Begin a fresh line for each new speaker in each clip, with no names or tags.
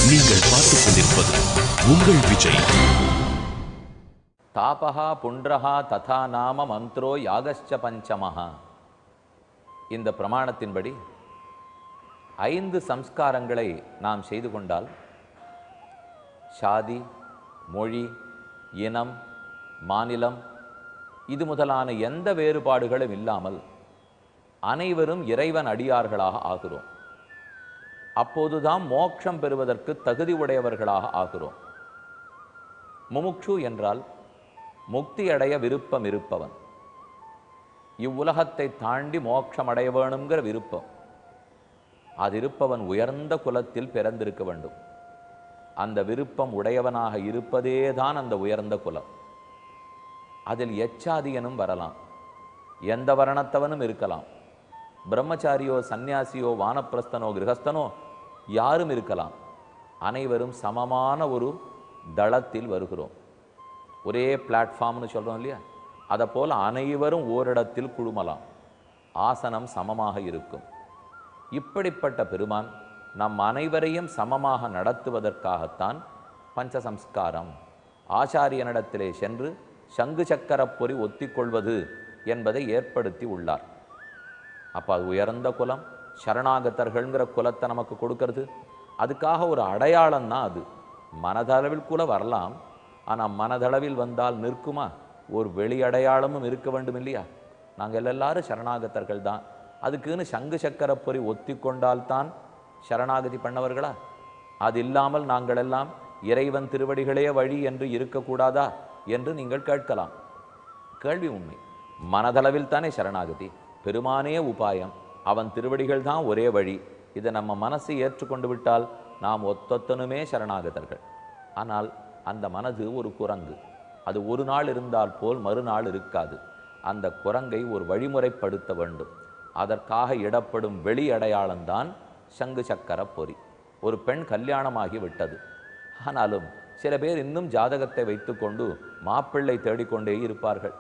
நீங்கள் பார்த்துக் கொண்டிருப்பது உங்கள் விஜய்.
தாபஹா புண்ட்ரஹா ததா நாம மந்த்ரோ யாகஸ்ச பஞ்சமஹா. இந்த பிரமாணத்தின்படி 5 சம்ஸ்காரங்களை நாம் செய்து கொண்டால் சாதி, மொழி, இனம், மாநிலம் இது முதலான எந்த வேறுபாடுகளும் இல்லாமல் அனைவரும் இறைவன் அடியார்களாக ஆகிறோம். அப்போதுதான் மோட்சம் பெறுவதற்கு தகுதி உடையவர்களாக ஆகிறோம். முமுக்ஷு என்றால் முக்தி அடைய விருப்பம் இருப்பவன், இவ்வுலகத்தை தாண்டி மோட்சம் அடைய வேணுங்கிற விருப்பம் அது இருப்பவன் உயர்ந்த குலத்தில் பிறந்திருக்க வேண்டும். அந்த விருப்பம் உடையவனாக இருப்பதேதான் அந்த உயர்ந்த குலம். அதில் எச்சாதியனும் வரலாம், எந்த வர்ணத்தவனும் இருக்கலாம். பிரம்மச்சாரியோ சந்நியாசியோ வானப்பிரஸ்தனோ கிரகஸ்தனோ யாரும் இருக்கலாம். அனைவரும் சமமான ஒரு தளத்தில் வருகிறோம். ஒரே பிளாட்ஃபார்ம்னு சொல்கிறோம் இல்லையா, அதை போல் அனைவரும் ஓரிடத்தில் குழுமலாம். ஆசனம் சமமாக இருக்கும். இப்படிப்பட்ட பெருமான் நம் அனைவரையும் சமமாக நடத்துவதற்காகத்தான் பஞ்சசம்ஸ்காரம், ஆச்சாரியனிடத்திலே சென்று சங்கு சக்கர பொறி ஒத்திக்கொள்வது என்பதை ஏற்படுத்தி உள்ளார். அப்போ அது உயர்ந்த குலம், சரணாகத்தர்கள்ங்கிற குலத்தை நமக்கு கொடுக்கறது. அதுக்காக ஒரு அடையாளம் தான் அது. மனதளவில் கூட வரலாம், ஆனால் மனதளவில் வந்தால் நிற்குமா? ஒரு வெளி அடையாளமும் இருக்க வேண்டும் இல்லையா? நாங்கள் எல்லாரும் சரணாகத்தர்கள் தான், அதுக்குன்னு சங்கு சக்கர பொறி ஒத்தி கொண்டால்தான் சரணாகதி பண்ணவர்களா? அது இல்லாமல் நாங்கள் எல்லாம் இறைவன் திருவடிகளே வழி என்று இருக்கக்கூடாதா என்று நீங்கள் கேட்கலாம். கேள்வி உண்மை. மனதளவில் தானே சரணாகதி, பெருமானே உபாயம், அவன் திருவடிகள் தான் ஒரே வழி. இதை நம்ம மனசு ஏற்றுக்கொண்டு விட்டால் நாம் ஒத்தொத்தனுமே சரணாகதர்கள். ஆனால் அந்த மனது ஒரு குரங்கு. அது ஒரு நாள் இருந்தால் போல் மறுநாள் இருக்காது. அந்த குரங்கை ஒரு வழிமுறைப்படுத்த வேண்டும். அதற்காக இடப்படும் வெளி அடையாளம்தான் சங்கு சக்கர பொறி. ஒரு பெண் கல்யாணமாகி விட்டது, ஆனாலும் சில பேர் இன்னும் ஜாதகத்தை வைத்துக்கொண்டு மாப்பிள்ளை தேடிக்கொண்டே இருப்பார்கள்.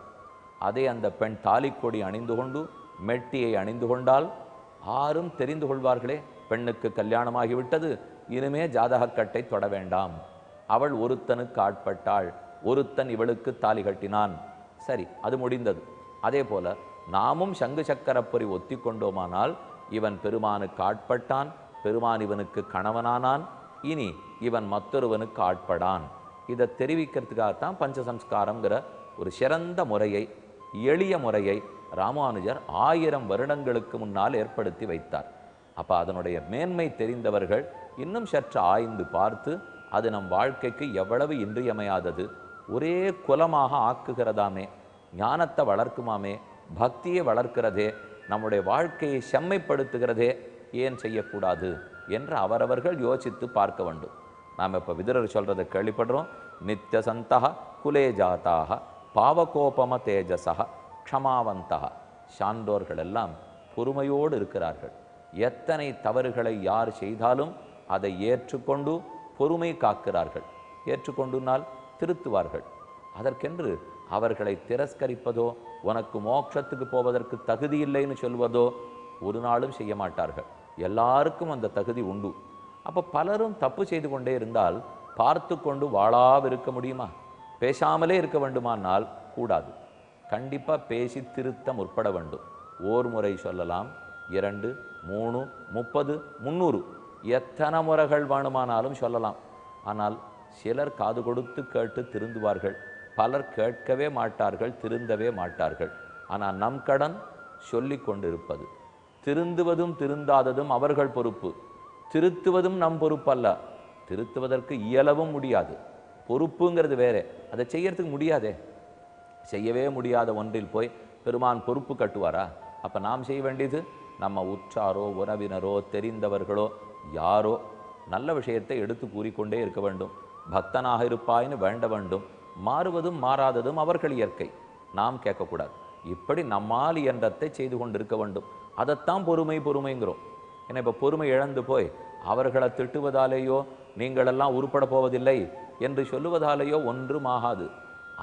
அதே அந்த பெண் தாலிக்கொடி அணிந்து கொண்டு மெட்டியை அணிந்து கொண்டால் யாரும் தெரிந்து கொள்வார்களே, பெண்ணுக்கு கல்யாணமாகிவிட்டது, இனிமே ஜாதகக்கட்டை தொட வேண்டாம், அவள் ஒருத்தனுக்கு ஆட்பட்டாள், ஒருத்தன் இவளுக்கு தாலி கட்டினான், சரி அது முடிந்தது. அதே போல நாமும் சங்கு சக்கர பொறி ஒத்தி கொண்டோமானால் இவன் பெருமானுக்கு ஆட்பட்டான், பெருமான் இவனுக்கு கணவனானான், இனி இவன் மற்றொருவனுக்கு ஆட்படான். இதை தெரிவிக்கிறதுக்காகத்தான் பஞ்சசம்ஸ்காரங்கிற ஒரு சிறந்த முறையை, எளிய முறையை ராமானுஜர் 1000 வருடங்களுக்கு முன்னால் ஏற்படுத்தி வைத்தார். அப்போ அதனுடைய மேன்மை தெரிந்தவர்கள் இன்னும் சற்று ஆய்ந்து பார்த்து அது நம் வாழ்க்கைக்கு எவ்வளவு இன்றியமையாதது, ஒரே குலமாக ஆக்குகிறதாமே, ஞானத்தை வளர்க்குமாமே, பக்தியை வளர்க்கிறதே, நம்முடைய வாழ்க்கையை செம்மைப்படுத்துகிறதே, ஏன் செய்யக்கூடாது என்று அவரவர்கள் யோசித்து பார்க்க வேண்டும். நாம் இப்போ விதுரர் சொல்கிறத கேள்விப்படுறோம். நித்திய சந்தா குலே ஜாத்தாக பாவகோபம தேஜசா க்ஷமாவந்தா. சான்றோர்கள் எல்லாம் பொறுமையோடு இருக்கிறார்கள். எத்தனை தவறுகளை யார் செய்தாலும் அதை ஏற்றுக்கொண்டு பொறுமை காக்கிறார்கள். ஏற்றுக்கொண்டுனால் திருத்துவார்கள். அதற்கென்று அவர்களை திரஸ்கரிப்பதோ உனக்கு மோட்சத்துக்கு போவதற்கு தகுதி இல்லைன்னு சொல்வதோ ஒரு நாளும் செய்ய மாட்டார்கள். எல்லாருக்கும் அந்த தகுதி உண்டு. அப்போ பலரும் தப்பு செய்து கொண்டே இருந்தால் பார்த்து கொண்டு வாழாவிருக்க முடியுமா? பேசாமலே இருக்க வேண்டுமானால் கூடாது. கண்டிப்பாக பேசி திருத்த முற்பட வேண்டும். ஓர் முறை சொல்லலாம், 2, 3, 30, 300 எத்தனை முறைகள் வேணுமானாலும் சொல்லலாம். ஆனால் சிலர் காது கொடுத்து கேட்டு திருந்துவார்கள், பலர் கேட்கவே மாட்டார்கள், திருந்தவே மாட்டார்கள். ஆனால் நம் கடன் சொல்லி கொண்டிருப்பது. திருந்துவதும் திருந்தாததும் அவர்கள் பொறுப்பு, திருத்துவதும் நம் பொறுப்பல்ல. திருத்துவதற்கு இயலவும் முடியாது, பொறுப்புங்கிறது வேற. அதை செய்யறதுக்கு முடியாதே. செய்யவே முடியாத ஒன்றில் போய் பெருமான் பொறுப்பு கட்டுவாரா? அப்போ நாம் செய்ய வேண்டியது, நம்ம உற்றாரோ உறவினரோ தெரிந்தவர்களோ யாரோ நல்ல விஷயத்தை எடுத்து கூறிக்கொண்டே இருக்க வேண்டும். பக்தனாக இருப்பாயின்னு வேண்ட வேண்டும். மாறுவதும் மாறாததும் அவர்கள் இயற்கை, நாம் கேட்கக்கூடாது. இப்படி நம்மால் இயன்றத்தை செய்து கொண்டிருக்க வேண்டும். அதைத்தான் பொறுமைங்கிறோம். ஏன்னா இப்போ பொறுமை இழந்து போய் அவர்களை திட்டுவதாலேயோ நீங்களெல்லாம் உருப்பட போவதில்லை என்று சொல்லுவதாலேயோ ஒன்றும் ஆகாது.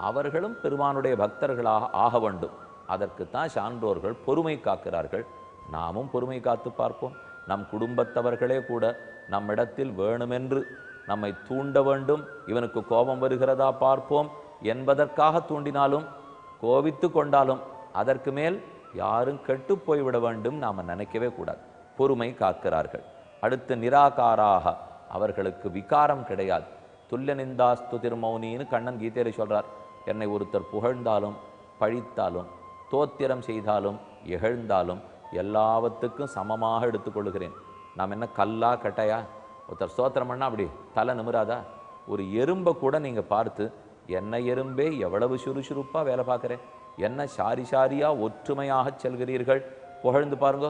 அவர்களும் பெருமானுடைய பக்தர்களாக ஆக வேண்டும். அதற்குத்தான் சான்றோர்கள் பொறுமை காக்கிறார்கள். நாமும் பொறுமை காத்து பார்ப்போம். நம் குடும்பத்தவர்களே கூட நம்மிடத்தில் வேணுமென்று நம்மை தூண்ட வேண்டும், இவனுக்கு கோபம் வருகிறதா பார்ப்போம் என்பதற்காக தூண்டினாலும் கோபித்து கொண்டாலும் அதற்கு மேல் யாரும் கெட்டு போய்விட வேண்டும் நாம் நினைக்கவே கூடாது. பொறுமை காக்கிறார்கள். அடுத்து நிராகாராக, அவர்களுக்கு விகாரம் கிடையாது. துல்லிய நிந்தாஸ்து திருமௌனின்னு கண்ணன் கீதையில சொல்றார். என்னை ஒருத்தர் புகழ்ந்தாலும் பழித்தாலும் தோத்திரம் செய்தாலும் இகழ்ந்தாலும் எல்லாவற்றுக்கும் சமமாக எடுத்துக்கொள்கிறேன். நாம் என்ன கல்லா கட்டையா? ஒருத்தர் ஸ்தோத்திரம் பண்ணால் அப்படி தலை நிமிராதா? ஒரு எறும்பை கூட நீங்கள் பார்த்து என்ன எறும்பே எவ்வளவு சுறுசுறுப்பாக வேலை பார்க்குறேன், என்ன சாரி சாரியாக ஒற்றுமையாக செல்கிறீர்கள், புகழ்ந்து பாருங்க.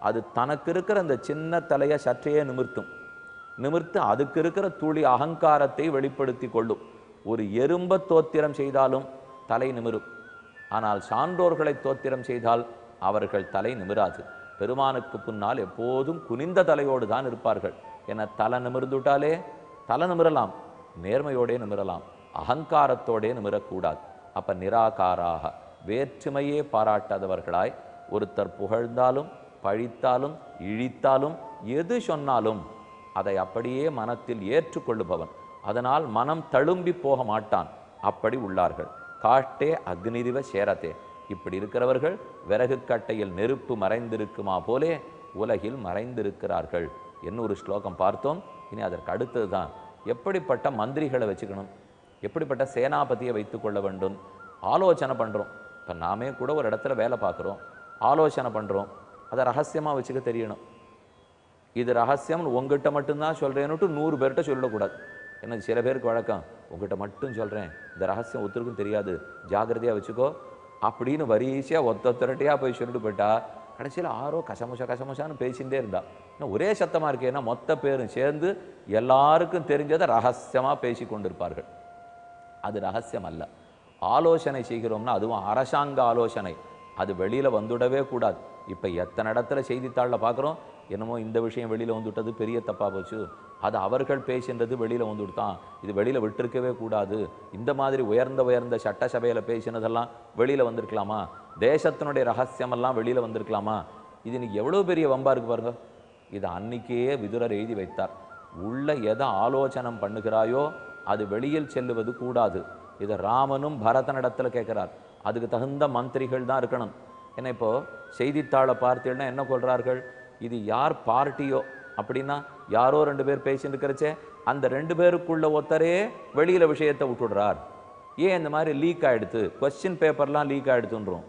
அது தனக்கு இருக்கிற அந்த சின்ன தலையை சற்றையே நிமிர்த்து அதுக்கு இருக்கிற துளி அகங்காரத்தை வெளிப்படுத்தி கொள்ளும். ஒரு எறும்பை தோத்திரம் செய்தாலும் தலை நிமிரும். ஆனால் சான்றோர்களை தோத்திரம் செய்தால் அவர்கள் தலை நிமிராது. பெருமானுக்கு பின்னால் எப்போதும் குனிந்த தலையோடு தான் இருப்பார்கள். என தலை நிமிர்ந்துட்டாலே தலை நிமிரலாம், நேர்மையோடே நிமிரலாம், அகங்காரத்தோடே நிமிரக்கூடாது. அப்ப நிராகாராக, வேற்றுமையே பாராட்டாதவர்களாய் ஒருத்தர் புகழ்ந்தாலும் பழித்தாலும் இழித்தாலும் எது சொன்னாலும் அதை அப்படியே மனத்தில் ஏற்றுக்கொள்ளுபவன். அதனால் மனம் தழும்பி போக மாட்டான். அப்படி உள்ளார்கள். காட்டே அக்னிரிவ சேரத்தே, இப்படி இருக்கிறவர்கள் விறகு கட்டையில் நெருப்பு மறைந்திருக்குமா போலே உலகில் மறைந்திருக்கிறார்கள். இன்னொரு ஸ்லோகம் பார்த்தோம். இனி அதற்கு அடுத்தது தான் எப்படிப்பட்ட மந்திரிகளை வச்சுக்கணும், எப்படிப்பட்ட சேனாபதியை வைத்து கொள்ள வேண்டும். ஆலோசனை பண்ணுறோம். இப்போ நாமே கூட ஒரு இடத்துல வேலை பார்க்குறோம், ஆலோசனை பண்ணுறோம். அதை ரகசியமாக வச்சுக்க தெரியணும். இது ரகசியம் உங்ககிட்ட மட்டும்தான் சொல்கிறேன்னுட்டு 100 பேர்கிட்ட சொல்லக்கூடாது. ஏன்னா சில பேருக்கு வழக்கம், உங்ககிட்ட மட்டும் சொல்கிறேன், இந்த ரகசியம் ஒருத்தருக்கும் தெரியாது, ஜாகிரதையாக வச்சுக்கோ அப்படின்னு வரிசையாக ஒத்தொத்தரட்டையாக போய் சொல்லிட்டு போயிட்டா கடைசியில் ஆரோ கசமுசான்னு பேசிகிட்டே இருந்தா. இன்னும் ஒரே சத்தமாக இருக்கே, ஏன்னா மொத்த பேரும் சேர்ந்து எல்லாருக்கும் தெரிஞ்சதை ரகசியமாக பேசி கொண்டிருப்பார்கள். அது ரகசியம் அல்ல. ஆலோசனை செய்கிறோம்னா அதுவும் அரசாங்க ஆலோசனை, அது வெளியில் வந்துடவே கூடாது. இப்போ எத்தனை இடத்துல செய்தித்தாளில் பார்க்குறோம், என்னமோ இந்த விஷயம் வெளியில் வந்துவிட்டது, பெரிய தப்பாக போச்சு, அது அவர்கள் பேசின்றது வெளியில் வந்துவிட்டான், இது வெளியில் விட்டுருக்கவே கூடாது, இந்த மாதிரி உயர்ந்த சட்டசபையில் பேசினதெல்லாம் வெளியில் வந்திருக்கலாமா, தேசத்தினுடைய ரகசியமெல்லாம் வெளியில் வந்திருக்கலாமா, இது இன்னைக்கு எவ்வளோ பெரிய வம்பா இருக்கு பாருங்க. இது அன்னைக்கே விதுரர் எழுதி வைத்தார். உள்ள எதை ஆலோசனம் பண்ணுகிறாயோ அது வெளியில் செல்லுவது கூடாது. இதை ராமனும் பரதனிடத்தில் கேட்குறார். அதுக்கு தகுந்த மந்திரிகள் தான் இருக்கணும். ஏன்னா இப்போ செய்தித்தாளை பார்த்தீங்கன்னா என்ன கொள்கிறார்கள், இது யார் பார்ட்டியோ அப்படின்னா யாரோ 2 பேர் பேசிட்டு இருக்கிறச்சே அந்த 2 பேருக்குள்ள ஒருத்தரே வெளியில் விஷயத்தை விட்டுடுறார். ஏன் இந்த மாதிரி லீக் ஆகிடுது, கொஸ்டின் பேப்பர்லாம் லீக் ஆகிடுதுன்றோம்.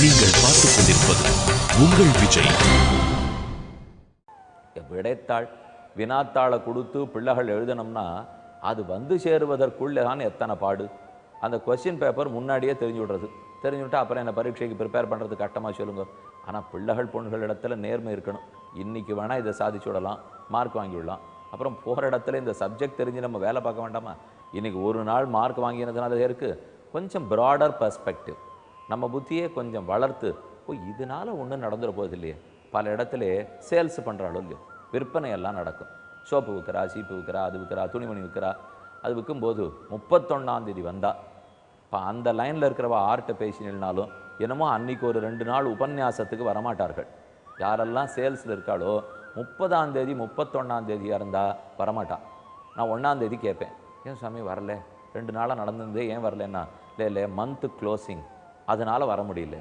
நீங்கள் பார்த்துக் கொண்டிருப்பது உங்கள் விஜய்.
விடைத்தாள் வினாத்தாளை கொடுத்து பிள்ளைகள் எழுதணும்னா அது வந்து சேருவதற்குள்ளே தான் எத்தனை பாடு. அந்த கொஸ்டின் பேப்பர் முன்னாடியே தெரிஞ்சுவிட்டா அப்புறம் என்ன பரீட்சைக்கு ப்ரிப்பேர் பண்ணுறது கட்டமாக சொல்லுங்க. ஆனால் பிள்ளைகள் பொண்ணுகள் இடத்துல நேர்மை இருக்கணும். இன்றைக்கி வேணால் இதை சாதிச்சு விடலாம், மார்க் வாங்கி விடலாம். அப்புறம் போகிற இடத்துல இந்த சப்ஜெக்ட் தெரிஞ்சு நம்ம வேலை பார்க்க வேண்டாமா? இன்றைக்கி ஒரு நாள் மார்க் வாங்கினதுனால இருக்குது கொஞ்சம் ப்ராடர் பர்ஸ்பெக்டிவ், நம்ம புத்தியே கொஞ்சம் வளர்த்து, இதனால ஒன்றும் நடந்துட போகுது இல்லையே. பல இடத்துல சேல்ஸ் பண்ணுறாளோ இல்லையோ, விற்பனை எல்லாம் நடக்கும். சோப்பு விற்கிறா, சீப்பு விற்கிறா, அது விற்கிறா, துணிமணி விற்கிறா. அது விற்கும்போது 31ஆம் தேதி வந்தால் இப்போ அந்த லைனில் இருக்கிறவா ஆர்ட்ட பேசினாலும் என்னமோ அன்றைக்கி ஒரு 2 நாள் உபன்யாசத்துக்கு வரமாட்டார்கள். யாரெல்லாம் சேல்ஸில் இருக்காளோ 30ஆம் தேதி 31ஆம் தேதியாக இருந்தால் வரமாட்டான். நான் 1ஆம் தேதி கேட்பேன், ஏன் சாமி வரல, 2 நாளாக நடந்திருந்தே ஏன் வரலன்னா, இல்லை மந்த்து க்ளோசிங் அதனால் வர முடியல.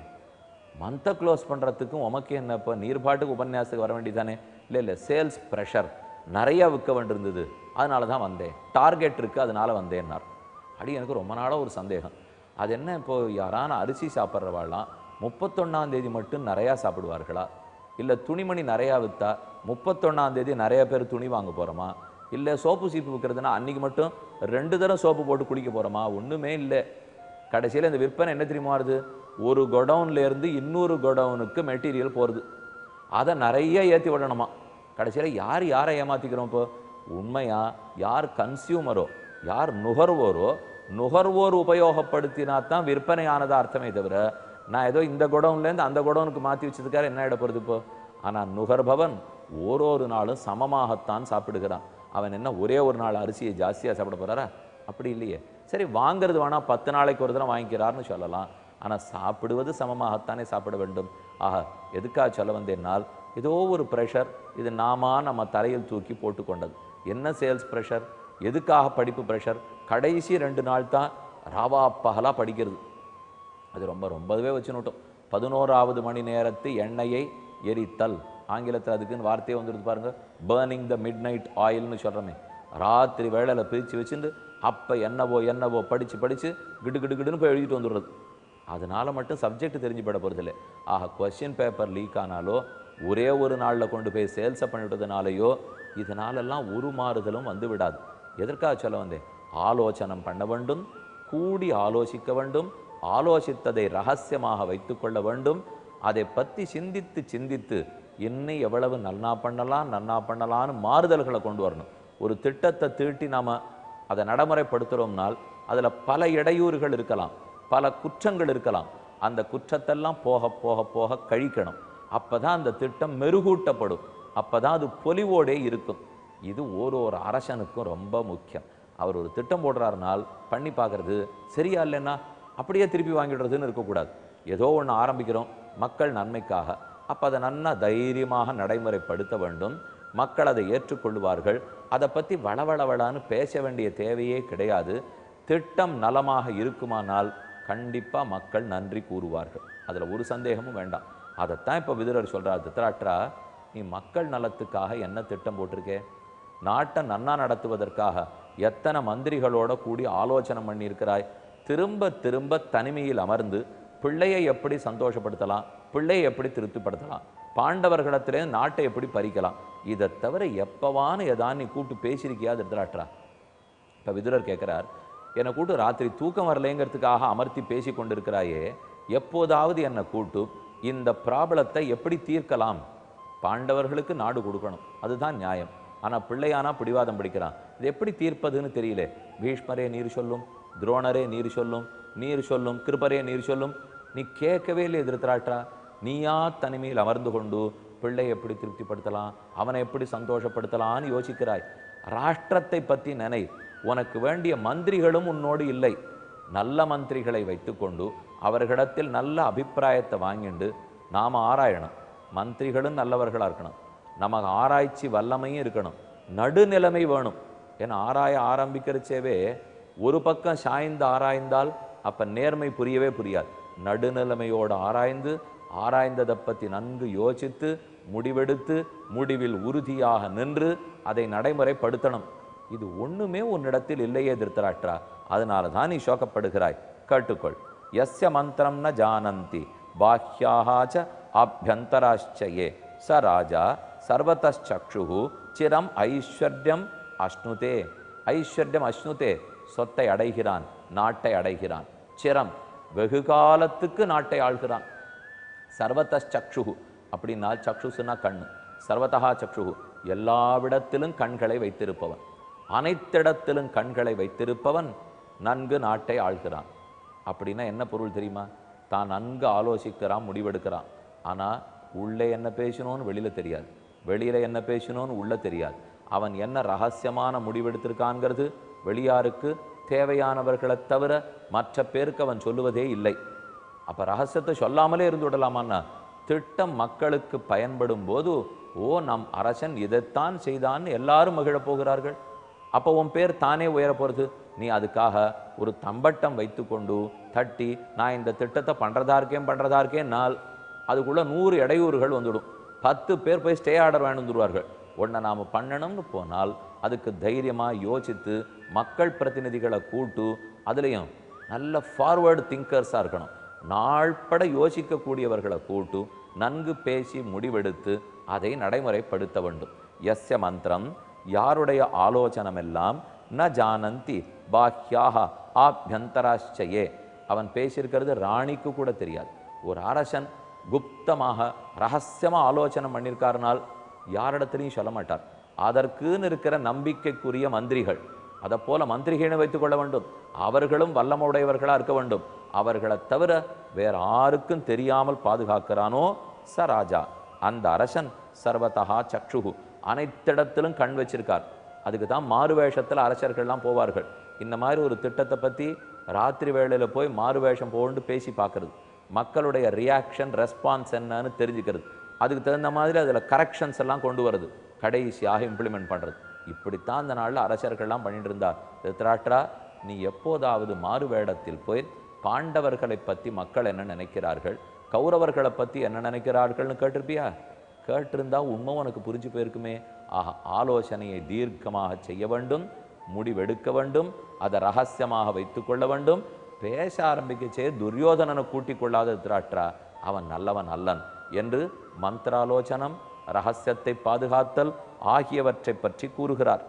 மந்த்தை க்ளோஸ் பண்ணுறதுக்கும் உமக்கு என்ன, இப்போ நீர்பாட்டுக்கு உபன்யாசத்துக்கு வர வேண்டியதானே? இல்லை சேல்ஸ் ப்ரெஷர் நிறையா விற்க வேண்டியிருந்தது, அதனால தான் வந்தேன், டார்கெட் இருக்குது அதனால் வந்தேன்னார். அடி எனக்கு ரொம்ப நாளாக ஒரு சந்தேகம், அது என்ன இப்போது யாரான அரிசி சாப்பிட்றவாள்லாம் 31ஆம் தேதி மட்டும் நிறையா சாப்பிடுவார்களா, இல்லை துணிமணி நிறையா விற்றா 31ஆம் தேதி நிறைய பேர் துணி வாங்க போகிறோமா, இல்லை சோப்பு சீப்பு விற்கிறதுனா அன்றைக்கி மட்டும் 2 தடவை சோப்பு போட்டு குளிக்க போகிறோமா? ஒன்றுமே இல்லை. கடைசியில் இந்த விற்பனை என்ன தெரியுமா வருது, ஒரு கொடவுன்லேருந்து இன்னொரு கொடவுனுக்கு மெட்டீரியல் போகிறது, அதை நிறைய ஏற்றி விடணுமா. கடைசியில் யாரை ஏமாற்றிக்கிறோம்? இப்போ உண்மையாக யார் கன்சியூமரோ, யார் நுகர்வோரோ, நுகர்வோர் உபயோகப்படுத்தினா தான் விற்பனையானதாக அர்த்தமே தவிர, நான் ஏதோ இந்த குடவுன்லேருந்து அந்த குடவுனுக்கு மாற்றி வச்சதுக்காக என்ன ஆகிட போகிறது இப்போ. ஆனால் நுகர்பவன் ஒரு நாளும் சமமாகத்தான் சாப்பிடுகிறான். அவன் என்ன ஒரே ஒரு நாள் அரிசியை ஜாஸ்தியாக சாப்பிட போகிறாரா? அப்படி இல்லையே. சரி வாங்கிறது வேணால் 10 நாளைக்கு ஒரு தடவை வாங்கிக்கிறார்னு சொல்லலாம். ஆனால் சாப்பிடுவது சமமாகத்தானே சாப்பிட வேண்டும். ஆக எதுக்காக சொல்ல வந்தேன்னால், ஏதோ ஒரு ப்ரெஷர், இது நம்ம தலையில் தூக்கி போட்டுக்கொண்டது. என்ன சேல்ஸ் ப்ரெஷர், எதுக்காக படிப்பு ப்ரெஷர்? கடைசி 2 நாள் தான் ராவா பகலாக படிக்கிறது. அது ரொம்பவே வச்சுனுட்டோம். 11வது மணி நேரத்து எண்ணெயை எரித்தல், ஆங்கிலத்தில் அதுக்குன்னு வார்த்தையே வந்துடுது பாருங்க, பேர்னிங் த மிட் நைட் ஆயில்னு சொல்கிறோமே. ராத்திரி வேளையில் பிரித்து வச்சுட்டு அப்போ என்னவோ படித்து கிடுன்னு போய் எழுதிட்டு வந்துடுறது. அதனால் மட்டும் சப்ஜெக்ட் தெரிஞ்சு போட போகிறதில்லை. ஆக கொஸ்டின் பேப்பர் லீக் ஆனாலோ, ஒரே ஒரு நாளில் கொண்டு போய் சேல்ஸை பண்ணிவிட்டதுனாலையோ, இதனாலெல்லாம் ஒரு மாறுதலும் வந்து விடாது. எதற்காக சொல்ல வந்தேன்? ஆலோசனம் பண்ண வேண்டும், கூடி ஆலோசிக்க வேண்டும், ஆலோசித்ததை ரகசியமாக வைத்து கொள்ள வேண்டும். அதை பற்றி சிந்தித்து இன்னும் எவ்வளவு நன்னா பண்ணலான்னு மாறுதல்களை கொண்டு வரணும். ஒரு திட்டத்தை தீட்டி நாம் அதை நடைமுறைப்படுத்துகிறோம்னால் அதில் பல இடையூறுகள் இருக்கலாம், பல குற்றங்கள் இருக்கலாம். அந்த குற்றத்தெல்லாம் போக கழிக்கணும். அப்போ தான் அந்த திட்டம் மெருகூட்டப்படும், அப்போ தான் அது பொலிவோடே இருக்கும். இது ஒரு அரசனுக்கும் ரொம்ப முக்கியம். அவர் ஒரு திட்டம் போடுறாருனால் பண்ணி பார்க்குறது, சரியா இல்லைன்னா அப்படியே திருப்பி வாங்கிடுறதுன்னு இருக்கக்கூடாது. ஏதோ ஒன்று ஆரம்பிக்கிறோம் மக்கள் நன்மைக்காக, அப்போ அதை நன்னா தைரியமாக நடைமுறைப்படுத்த வேண்டும். மக்கள் அதை ஏற்றுக்கொள்வார்கள். அதை பற்றி வளவளவளான்னு பேச வேண்டிய தேவையே கிடையாது. திட்டம் நலமாக இருக்குமானால் கண்டிப்பாக மக்கள் நன்றி கூறுவார்கள், அதில் ஒரு சந்தேகமும் வேண்டாம். அதைத்தான் இப்போ விதுரர் சொல்கிறார், திருத்தராஷ்டிரா, நீ மக்கள் நலத்துக்காக என்ன திட்டம் போட்டிருக்கே? நாட்டை நன்னா நடத்துவதற்காக எத்தனை மந்திரிகளோட கூடி ஆலோசனை பண்ணியிருக்கிறாய்? திரும்ப தனிமையில் அமர்ந்து பிள்ளையை எப்படி சந்தோஷப்படுத்தலாம், பிள்ளையை எப்படி திருப்திப்படுத்தலாம், பாண்டவர்களிடத்திலே நாட்டை எப்படி பறிக்கலாம், இதை தவிர எப்பவான்னு ஏதான் நீ கூப்பிட்டு பேசியிருக்கியா திருத்தராஷ்டிரா? இப்போ விதுரர் கேட்குறார், என்னை கூட்டு ராத்திரி தூக்கம் வரலைங்கிறதுக்காக அமர்த்தி பேசி கொண்டிருக்கிறாயே, எப்போதாவது என்னை கூட்டு இந்த ப்ராப்ளத்தை எப்படி தீர்க்கலாம்? பாண்டவர்களுக்கு நாடு கொடுக்கணும், அதுதான் நியாயம். ஆனால் பிள்ளையானா பிடிவாதம் பிடிக்கிறான், இது எப்படி தீர்ப்பதுன்னு தெரியல. பீஷ்மரே நீர் சொல்லும், துரோணரே நீர் சொல்லும், கிருபரே நீர் சொல்லும். நீ கேட்கவே இல்லை திருத்தராஷ்டிரா. நீயா தனிமையில் அமர்ந்து கொண்டு பிள்ளை எப்படி திருப்திப்படுத்தலாம், அவனை எப்படி சந்தோஷப்படுத்தலான்னு யோசிக்கிறாய். ராஷ்டிரத்தை பற்றி நினை. உனக்கு வேண்டிய மந்திரிகளும் உன்னோடு இல்லை. நல்ல மந்திரிகளை வைத்துக்கொண்டு அவர்களிடத்தில் நல்ல அபிப்பிராயத்தை வாங்கிண்டு நாம் ஆராயணும். மந்திரிகளும் நல்லவர்களாக இருக்கணும், நமக்கு ஆராய்ச்சி வல்லமையும் இருக்கணும், நடுநிலைமை வேணும். ஏன்னா ஆரம்பிக்கிறச்சேவே ஒரு பக்கம் சாய்ந்து ஆராய்ந்தால் அப்போ நேர்மை புரியாது. நடுநிலைமையோடு ஆராய்ந்ததை பற்றி நன்கு யோசித்து முடிவெடுத்து முடிவில் உறுதியாக நின்று அதை நடைமுறைப்படுத்தணும். இது ஒன்றுமே உன்னிடத்தில் இல்லையே திருத்தராஷ்டிரா. அதனால தான் நீ சோகப்படுகிறாய். கேட்டுக்கொள். யஸ்ய மந்திரம் ந ஜானந்தி பாஹ்யாஹாச்ச ஆப்யந்தராச்சயே ச ராஜா சர்வதச்சக்ஷு சிரம் ஐஸ்வர்யம் அஷ்ணுதே. ஐஸ்வர்யம் அஷ்ணுதே, சொத்தை அடைகிறான், நாட்டை அடைகிறான். சிரம், வெகு காலத்துக்கு நாட்டை ஆள்கிறான். சர்வதச்சக்ஷு அப்படின்னா, சக்ஷுசுனா கண்ணு, சர்வதா சக்ஷு எல்லாவிடத்திலும் கண்களை வைத்திருப்பவன், அனைத்திடத்திலும் கண்களை வைத்திருப்பவன் நன்கு நாட்டை ஆள்கிறான். அப்படின்னா என்ன பொருள் தெரியுமா? தான் நன்கு ஆலோசிக்கிறான், முடிவெடுக்கிறான். ஆனால் உள்ளே என்ன பேசணும்னு வெளியில் தெரியாது, வெளியில் என்ன பேசணும்னு உள்ளே தெரியாது. அவன் என்ன ரகசியமான முடிவெடுத்திருக்கான்ங்கிறது வெளியாருக்கு தேவையானவர்களை தவிர மற்ற பேருக்கு அவன் சொல்லுவதே இல்லை. அப்போ ரகசியத்தை சொல்லாமலே இருந்து விடலாமான்னா, திட்டம் மக்களுக்கு பயன்படும் போது நம் அரசன் இதைத்தான் செய்தான்னு எல்லாரும் மகிழப் போகிறார்கள். அப்போ உன் பேர் தானே உயர போகிறது. நீ அதுக்காக ஒரு தம்பட்டம் வைத்து கொண்டு தட்டி நான் இந்த திட்டத்தை பண்ணுறதா இருக்கேன் அதுக்குள்ளே 100 இடையூறுகள் வந்துடும். 10 பேர் போய் ஸ்டே ஆர்டர் வந்துடுவார்கள். ஒன்றை நாம் பண்ணணும்னு போனால் அதுக்கு தைரியமாக யோசித்து மக்கள் பிரதிநிதிகளை கூட்டு, அதுலேயும் நல்ல ஃபார்வேர்டு திங்கர்ஸாக இருக்கணும், நாள்பட யோசிக்கக்கூடியவர்களை கூட்டு நன்கு பேசி முடிவெடுத்து அதை நடைமுறைப்படுத்த வேண்டும். யஸ்ய மந்திரம், யாருடைய ஆலோசனமெல்லாம் ந ஜானந்தி பாஹ்யாக ஆப்யந்தராச்சயே, அவன் பேசியிருக்கிறது ராணிக்கு கூட தெரியாது. ஒரு அரசன் குப்தமாக ரகசியமாக ஆலோசனை பண்ணியிருக்காருனால் யாரிடத்துலையும் சொல்ல மாட்டார். அதற்குன்னு இருக்கிற நம்பிக்கைக்குரிய மந்திரிகள், அதை போல மந்திரிகளை வைத்துக் கொள்ள வேண்டும். அவர்களும் வல்லமுடையவர்களாக இருக்க வேண்டும். அவர்களை தவிர வேற யாருக்கும் தெரியாமல் பாதுகாக்கிறானோ ச ராஜா, அந்த அரசன் சர்வதா சக்ஷு, அனைத்திடத்திலும் கண் வச்சிருக்கார். அதுக்கு தான் மாறு வேஷத்தில் அரசர்கள்லாம் போவார்கள். இந்த மாதிரி ஒரு திட்டத்தை பற்றி ராத்திரி வேளையில் போய் மாறு வேஷம் போட்டு பேசி பார்க்கறது, மக்களுடைய ரியாக்ஷன் ரெஸ்பான்ஸ் என்னன்னு தெரிஞ்சுக்கிறது, அதுக்கு தகுந்த மாதிரி அதில் கரெக்ஷன்ஸ் எல்லாம் கொண்டு வருது, கடைசியாக இம்ப்ளிமெண்ட் பண்ணுறது. இப்படித்தான் அந்த நாளில் அரசர்கள்லாம் பண்ணிட்டு இருந்தார். திருத்தராஷ்டிரா, நீ எப்போதாவது மாறு வேடத்தில் போய் பாண்டவர்களை பற்றி மக்கள் என்ன நினைக்கிறார்கள், கௌரவர்களை பற்றி என்ன நினைக்கிறார்கள்னு கேட்டிருப்பியா? கேட்டிருந்தா உண்மை உனக்கு புரிஞ்சு போயிருக்குமே. ஆக ஆலோசனையை தீர்க்கமாக செய்ய வேண்டும், முடிவெடுக்க வேண்டும், அதை ரகசியமாக வைத்துக்கொள்ள வேண்டும். பேச ஆரம்பிக்கச்சே துரியோதனனை கூட்டிக் கொள்ளாத திருத்தராஷ்டிரா, அவன் நல்லவன் அல்லன் என்று மந்திராலோசனம், ரகசியத்தை பாதுகாத்தல் ஆகியவற்றை பற்றி கூறுகிறார்.